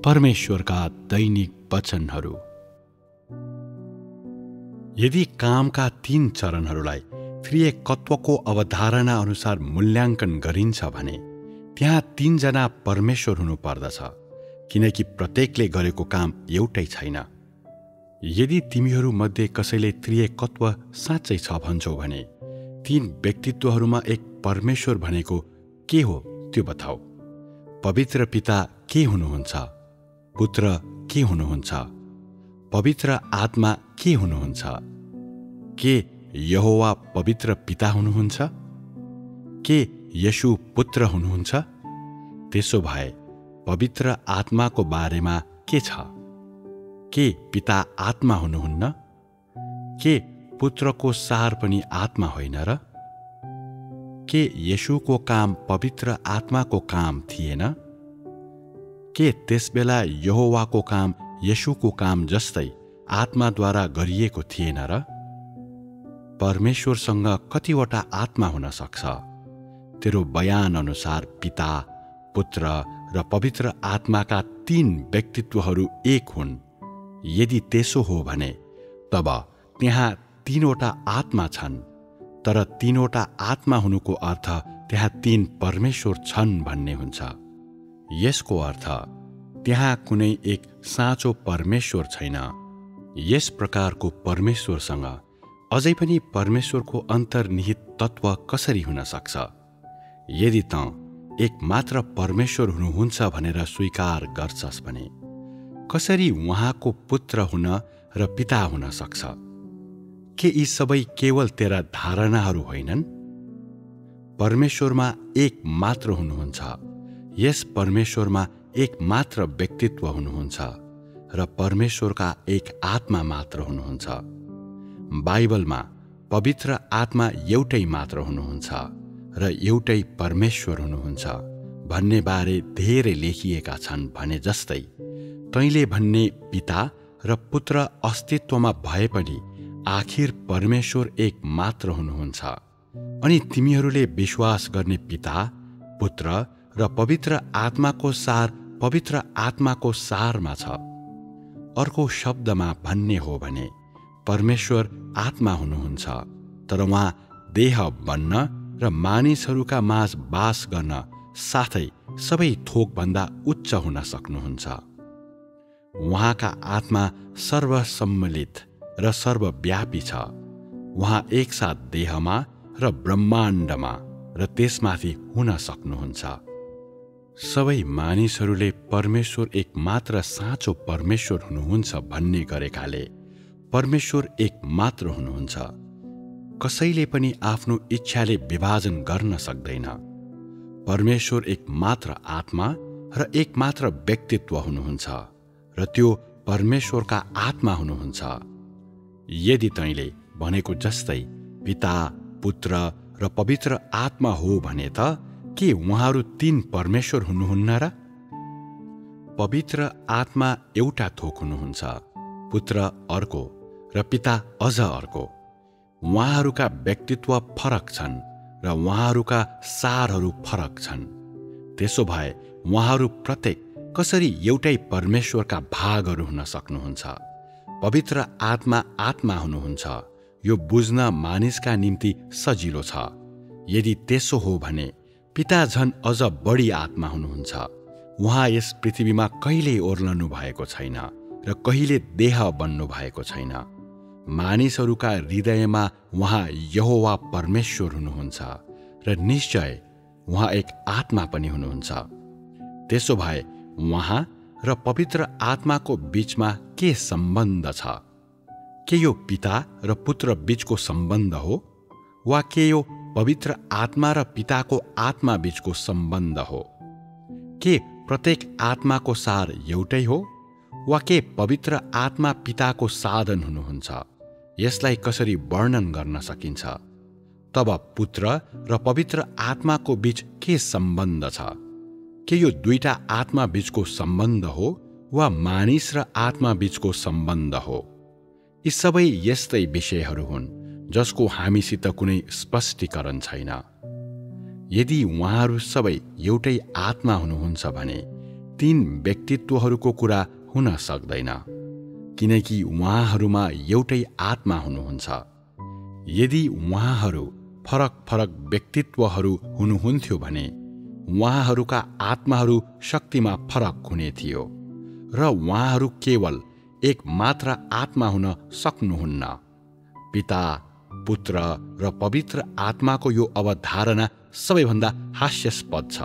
परमेश्वरका दैनिक वचनहरू। यदि कामका 3 चरणहरूलाई त्रिएकत्वको अवधारणा अनुसार मूल्याङ्कन गरिन्छ भने त्यहाँ 3 जना परमेश्वर हुनुपर्दछ, किनकि प्रत्येकले गरेको काम एउटै छैन। यदि तिमीहरूमध्ये कसैले त्रिएकत्व साँच्चै छ भन्छौ भने 3 व्यक्तित्वहरूमा एक परमेश्वर भनेको के हो त्यो बताऊ। पवित्र पिता के हुनुहुन्छ? पुत्र के हुनुहुन्छ? पवित्र आत्मा के हुनुहुन्छ? के यहोवा पवित्र पिता हुनुहुन्छ? के येशू पुत्र हुनुहुन्छ? त्यसो भए पवित्र आत्माको बारेमा के छ? के पिता आत्मा हुनुहुन्न? के पुत्रको सार पनि आत्मा होइन र? के येशूको काम पवित्र आत्माको काम थिएन? के त्यसबेला यहोवाको काम येशूको काम जस्तै आत्माद्वारा गरिएको थिएन र? परमेश्वरसँग कतिवटा आत्मा हुन सक्छ? तेरो बयान अनुसार पिता, पुत्र र पवित्र आत्माका 3 व्यक्तित्वहरू एक हुन्। यदि त्यसो हो भने तब त्यहाँ 3वटा आत्मा छन्, तर 3वटा आत्मा हुनुको अर्थ त्यहाँ 3 परमेश्वर छन् भन्ने हुन्छ। यसको अर्थ त्यहाँ कुनै एक साँचो परमेश्वर छैन। यस प्रकारको परमेश्वरसँग अझै पनि परमेश्वरको अन्तर्निहित तत्त्व कसरी हुन सक्छ? यदि त एक मात्र परमेश्वर हुनुहुन्छ भनेर स्वीकार गर्छस् भने कसरी उहाँको पुत्र हुन र पिता हुन सक्छ? के यी सबै केवल तेरा धारणाहरू होइनन्? परमेश्वरमा एक मात्र हुनुहुन्छ। यस परमेश्वरमा एक मात्र व्यक्तित्व हुनुहुन्छ र परमेश्वरका एक आत्मा मात्र हुनुहुन्छ। बाइबलमा पवित्र आत्मा एउटै मात्र हुनुहुन्छ र एउटै परमेश्वर हुनुहुन्छ भन्ने बारे धेरै लेखिएका छन् भने जस्तै तैँले भन्ने पिता र पुत्र अस्तित्वमा भए पनि आखिर परमेश्वर एक मात्र हुनुहुन्छ अनि तिमीहरूले विश्वास गर्ने पिता, पुत्र र पवित्र आत्माको सार पवित्र आत्माको सारमा छ। अर्को शब्दमा भन्ने हो भने परमेश्वर आत्मा हुनुहुन्छ, तर उहाँ देह बन्न र मानिसहरूका माझ बास गर्न साथै सबै थोकभन्दा उच्च हुन सक्नुहुन्छ। उहाँका आत्मा सर्वसम्मिलित र सर्वव्यापी छ। उहाँ एकसाथ देहमा र ब्रह्माण्डमा र त्यसमाथि हुन सक्नुहुन्छ। सबै मानिसहरूले परमेश्वर एक मात्र साँचो परमेश्वर हुनुहुन्छ भन्ने गरेकाले परमेश्वर एक मात्र हुनुहुन्छ। कसैले पनि आफ्नो इच्छाले विभाजन गर्न सक्दैन। परमेश्वर एक मात्र आत्मा र एक मात्र व्यक्तित्व हुनुहुन्छ र त्यो परमेश्वरका आत्मा हुनुहुन्छ। यदि तैँले भनेको जस्तै पिता, पुत्र र पवित्र आत्मा हो भने त के उहाँहरू 3 परमेश्वर हुनुहुन्न र? पवित्र आत्मा एउटा थोक हुनुहुन्छ, पुत्र अर्को र पिता अझ अर्को। उहाँहरूका व्यक्तित्व फरक छन् र उहाँहरूका सारहरू फरक छन्। त्यसो भए उहाँहरू प्रत्येक कसरी एउटै परमेश्वरका भागहरू हुन सक्नुहुन्छ? पवित्र आत्मा आत्मा हुनुहुन्छ, यो बुझ्न मानिसका निम्ति सजिलो छ। यदि त्यसो हो भने पिता झन् अझ बढी आत्मा हुनुहुन्छ। उहाँ यस पृथ्वीमा कहिल्यै ओर्लनु भएको छैन र कहिले देह बन्नु भएको छैन। मानिसहरूका हृदयमा उहाँ यहोवा परमेश्वर हुनुहुन्छ र निश्चय उहाँ एक आत्मा पनि हुनुहुन्छ। त्यसो भए उहाँ र पवित्र आत्माको बीचमा के सम्बन्ध छ? के यो पिता र पुत्र बीचको सम्बन्ध हो, वा के यो पवित्र आत्मा र पिताको आत्मा बीचको सम्बन्ध हो? के प्रत्येक आत्माको सार एउटै हो, वा के पवित्र आत्मा पिताको साधन हुनुहुन्छ? यसलाई कसरी वर्णन गर्न सकिन्छ? तब पुत्र र पवित्र आत्माको बीच के सम्बन्ध छ? के यो 2टा आत्मा बीचको सम्बन्ध हो, वा मानिस र आत्मा बीचको सम्बन्ध हो? यी सबै यस्तै विषयहरू हुन् जसको हामीसित कुनै स्पष्टीकरण छैन। यदि उहाँहरू सबै एउटै आत्मा हुनुहुन्छ भने तीन व्यक्तित्वहरूको कुरा हुन सक्दैन, किनकि उहाँहरूमा एउटै आत्मा हुनुहुन्छ। यदि उहाँहरू फरक फरक व्यक्तित्वहरू हुनुहुन्थ्यो भने उहाँहरूका आत्माहरू शक्तिमा फरक हुने थियो र उहाँहरू केवल एक मात्र आत्मा हुन सक्नुहुन्न। पिता, पुत्र र पवित्र आत्माको यो अवधारणा सबैभन्दा हास्यास्पद छ।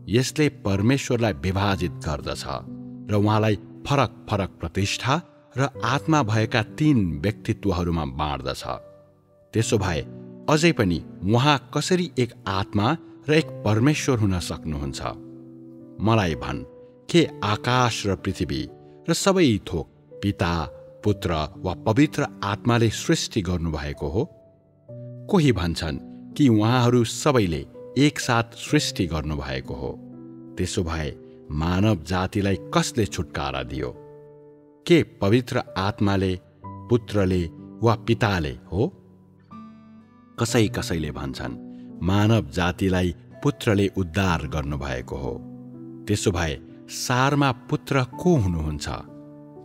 यसले परमेश्वरलाई विभाजित गर्दछ र उहाँलाई फरक फरक प्रतिष्ठा र आत्मा भएका तीन व्यक्तित्वहरूमा बाँड्दछ। त्यसो भए अझै पनि उहाँ कसरी एक आत्मा र एक परमेश्वर हुन सक्नुहुन्छ? मलाई भन्, के आकाश र पृथ्वी र सबै थोक पिता, पुत्र वा पवित्र आत्माले सृष्टि गर्नुभएको हो? कोही भन्छन् कि उहाँहरू सबैले एकसाथ सृष्टि गर्नुभएको हो। त्यसो भए मानव जातिलाई कसले छुटकारा दियो? के पवित्र आत्माले, पुत्रले वा पिताले हो? कसैले भन्छन् मानव जातिलाई पुत्रले उद्धार गर्नुभएको हो। त्यसो भए सारमा पुत्र को हुनुहुन्छ?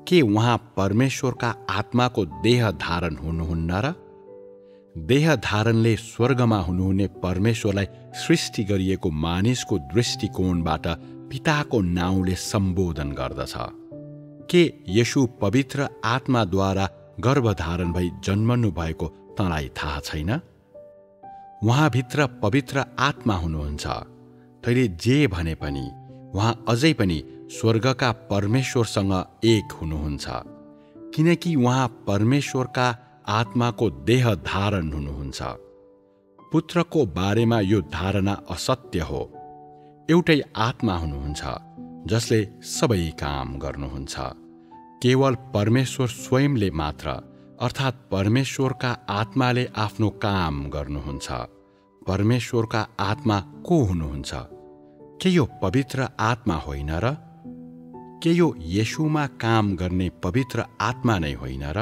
के उहाँ परमेश्वरका आत्माको देह धारण हुनुहुन्न र? देह धारणले स्वर्गमा हुनुहुने परमेश्वरलाई सृष्टि गरिएको मानिसको दृष्टिकोणबाट पिताको नाउँले सम्बोधन गर्दछ। के येशू पवित्र आत्माद्वारा गर्भधारण भई जन्मनु भएको तँलाई थाहा छैन? उहाँभित्र पवित्र आत्मा हुनुहुन्छ। तैले जे भने पनि उहाँ अझै पनि स्वर्गका परमेश्वरसँग एक हुनुहुन्छ, किनकि उहाँ परमेश्वरका आत्माको देह धारण हुनुहुन्छ। पुत्रको बारेमा यो धारणा असत्य हो। एउटै आत्मा हुनुहुन्छ जसले सबै काम गर्नुहुन्छ। केवल परमेश्वर स्वयंले मात्र, अर्थात् परमेश्वरका आत्माले आफ्नो काम गर्नुहुन्छ। परमेश्वरका आत्मा को हुनुहुन्छ? के यो पवित्र आत्मा होइन र? के यो येशूमा काम गर्ने पवित्र आत्मा नै होइन र?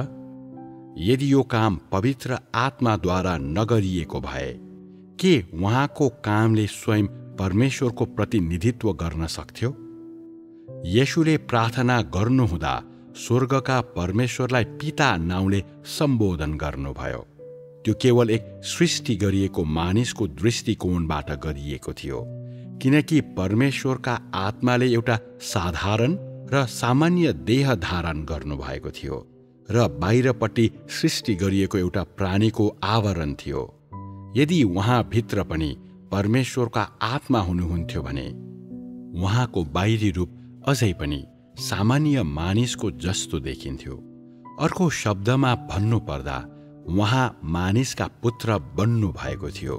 यदि यो काम पवित्र आत्माद्वारा नगरिएको भए के उहाँको कामले स्वयं परमेश्वरको प्रतिनिधित्व गर्न सक्थ्यो? येशूले प्रार्थना गर्नुहुँदा स्वर्गका परमेश्वरलाई पिता नाउँले सम्बोधन गर्नुभयो। त्यो केवल एक सृष्टि गरिएको मानिसको दृष्टिकोणबाट गरिएको थियो, किनकि परमेश्वरका आत्माले एउटा साधारण र सामान्य देह धारण गर्नुभएको थियो र बाहिरपट्टि सृष्टि गरिएको एउटा प्राणीको आवरण थियो। यदि उहाँभित्र पनि परमेश्वरका आत्मा हुनुहुन्थ्यो भने उहाँको बाहिरी रूप अझै पनि सामान्य मानिसको जस्तो देखिन्थ्यो। अर्को शब्दमा भन्नुपर्दा उहाँ मानिसका पुत्र बन्नु भएको थियो,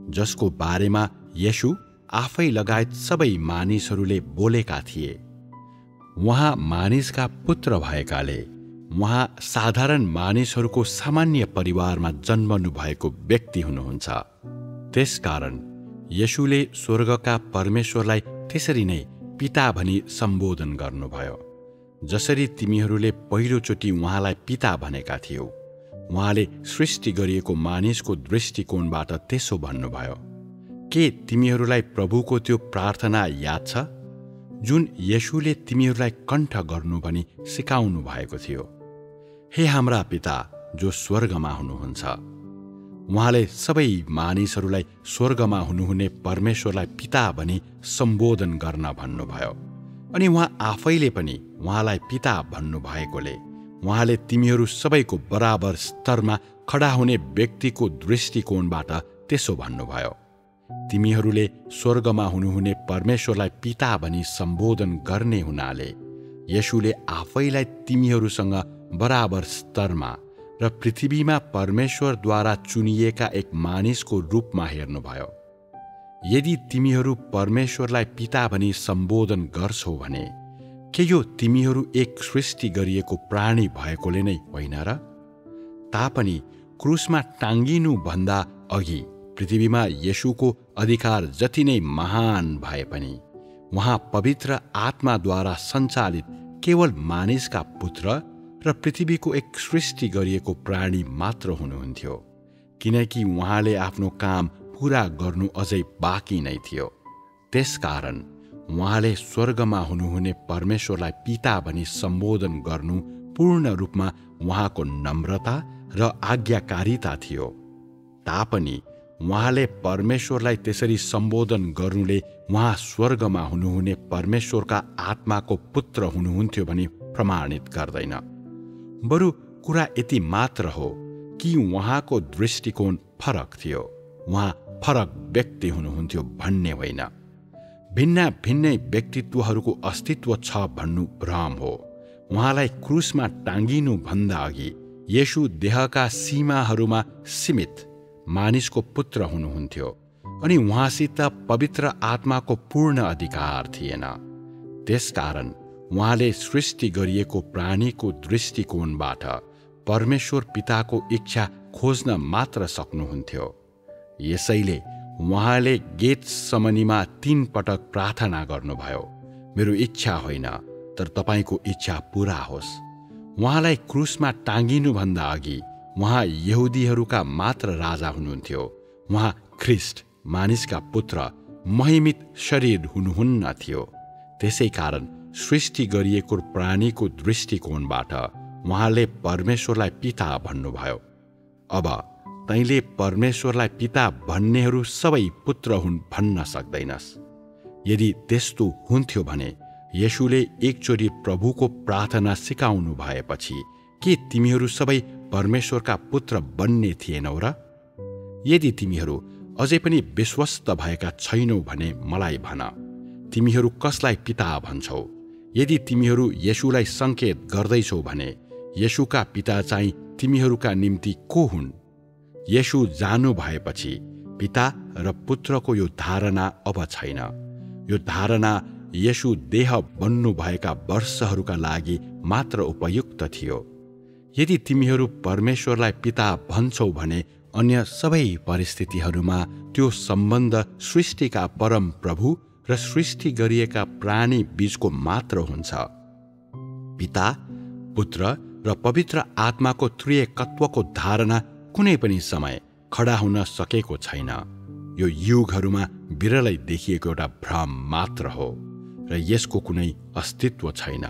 जसको बारेमा येशू आफै लगायत सबै मानिसहरूले बोलेका थिए। उहाँ मानिसका पुत्र भएकाले उहाँ साधारण मानिसहरूको सामान्य परिवारमा जन्मनु भएको व्यक्ति हुनुहुन्छ। त्यसकारण येशूले स्वर्गका परमेश्वरलाई त्यसरी नै पिता भनी सम्बोधन गर्नुभयो। जसरी तिमीहरूले पहिलोचोटि उहाँलाई पिता भनेका थियौ, उहाँले सृष्टि गरिएको मानिसको दृष्टिकोणबाट त्यसो भन्नुभयो। के तिमीहरूलाई प्रभुको त्यो प्रार्थना याद छ जुन येशूले तिमीहरूलाई कण्ठ गर्नु भनी सिकाउनु भएको थियो? हे हाम्रा पिता जो स्वर्गमा हुनुहुन्छ। उहाँले सबै मानिसहरूलाई स्वर्गमा हुनुहुने परमेश्वरलाई पिता भनी सम्बोधन गर्न भन्नुभयो। अनि उहाँ आफैले पनि उहाँलाई पिता भन्नुभएकोले उहाँले तिमीहरू सबैको बराबर स्तरमा खडा हुने व्यक्तिको दृष्टिकोणबाट त्यसो भन्नुभयो। तिमीहरूले स्वर्गमा हुनुहुने परमेश्वरलाई पिता भनी सम्बोधन गर्ने हुनाले येशूले आफैलाई तिमीहरूसँग बराबर स्तरमा र पृथ्वीमा परमेश्वरद्वारा चुनिएका एक मानिसको रूपमा हेर्नुभयो। यदि तिमीहरू परमेश्वरलाई पिता भनी सम्बोधन गर्छौ भने के यो तिमीहरू एक सृष्टि गरिएको प्राणी भएकोले नै होइन र? तापनि क्रुसमा टाङ्गिनुभन्दा अघि पृथ्वीमा येशूको अधिकार जति नै महान भए पनि उहाँ पवित्र आत्माद्वारा सञ्चालित केवल मानिसका पुत्र र पृथ्वीको एक सृष्टि गरिएको प्राणी मात्र हुनुहुन्थ्यो, किनकि उहाँले आफ्नो काम पूरा गर्नु अझै बाँकी नै थियो। त्यसकारण उहाँले स्वर्गमा हुनुहुने परमेश्वरलाई पिता भनी सम्बोधन गर्नु पूर्ण रूपमा उहाँको नम्रता र आज्ञाकारिता थियो। तापनि उहाँले परमेश्वरलाई त्यसरी सम्बोधन गर्नुले उहाँ स्वर्गमा हुनुहुने परमेश्वरका आत्माको पुत्र हुनुहुन्थ्यो भनी प्रमाणित गर्दैन। बरु कुरा यति मात्र हो कि उहाँको दृष्टिकोण फरक थियो। उहाँ फरक व्यक्ति हुनुहुन्थ्यो भन्ने होइन। भिन्न भिन्नै व्यक्तित्वहरूको अस्तित्व छ भन्नु भ्रम हो। उहाँलाई क्रुसमा टाँगिनु भन्दा अघि येशू देहका सीमाहरूमा सीमित मानिसको पुत्र हुनुहुन्थ्यो अनि उहाँसित पवित्र आत्माको पूर्ण अधिकार थिएन। त्यसकारण उहाँले सृष्टि गरिएको प्राणीको दृष्टिकोणबाट परमेश्वर पिताको इच्छा खोज्न मात्र सक्नुहुन्थ्यो। यसैले उहाँले गेतसमनीमा 3 पटक प्रार्थना गर्नुभयो, मेरो इच्छा होइन तर तपाईँको इच्छा पूरा होस्। उहाँलाई क्रुसमा टाँगिनुभन्दा अघि उहाँ यहुदीहरूका मात्र राजा हुनुहुन्थ्यो। उहाँ ख्रिस्ट मानिसका पुत्र महिमित शरीर हुनुहुन्न थियो। त्यसै कारण सृष्टि गरिएको प्राणीको दृष्टिकोणबाट उहाँले परमेश्वरलाई पिता भन्नुभयो। अब तैँले परमेश्वरलाई पिता भन्नेहरू सबै पुत्र हुन् भन्न सक्दैनस्। यदि त्यस्तो हुन्थ्यो भने येशूले एकचोटि प्रभुको प्रार्थना सिकाउनु भएपछि के तिमीहरू सबै परमेश्वरका पुत्र बन्ने थिएनौ र? यदि तिमीहरू अझै पनि विश्वस्त भएका छैनौ भने मलाई भन, तिमीहरू कसलाई पिता भन्छौ? यदि तिमीहरू येशूलाई सङ्केत गर्दैछौ भने येशूका पिता चाहिँ तिमीहरूका निम्ति को हुन्? येशू जानु भएपछि पिता र पुत्रको यो धारणा अब छैन। यो धारणा येशू देह बन्नुभएका वर्षहरूका लागि मात्र उपयुक्त थियो। यदि तिमीहरू परमेश्वरलाई पिता भन्छौ भने अन्य सबै परिस्थितिहरूमा त्यो सम्बन्ध सृष्टिका परम प्रभु र सृष्टि गरिएका प्राणी बीचको मात्र हुन्छ। पिता, पुत्र र पवित्र आत्माको त्रिएकत्वको धारणा कुनै पनि समय खडा हुन सकेको छैन। यो युगहरूमा विरलै देखिएको एउटा भ्रम मात्र हो र यसको कुनै अस्तित्व छैन।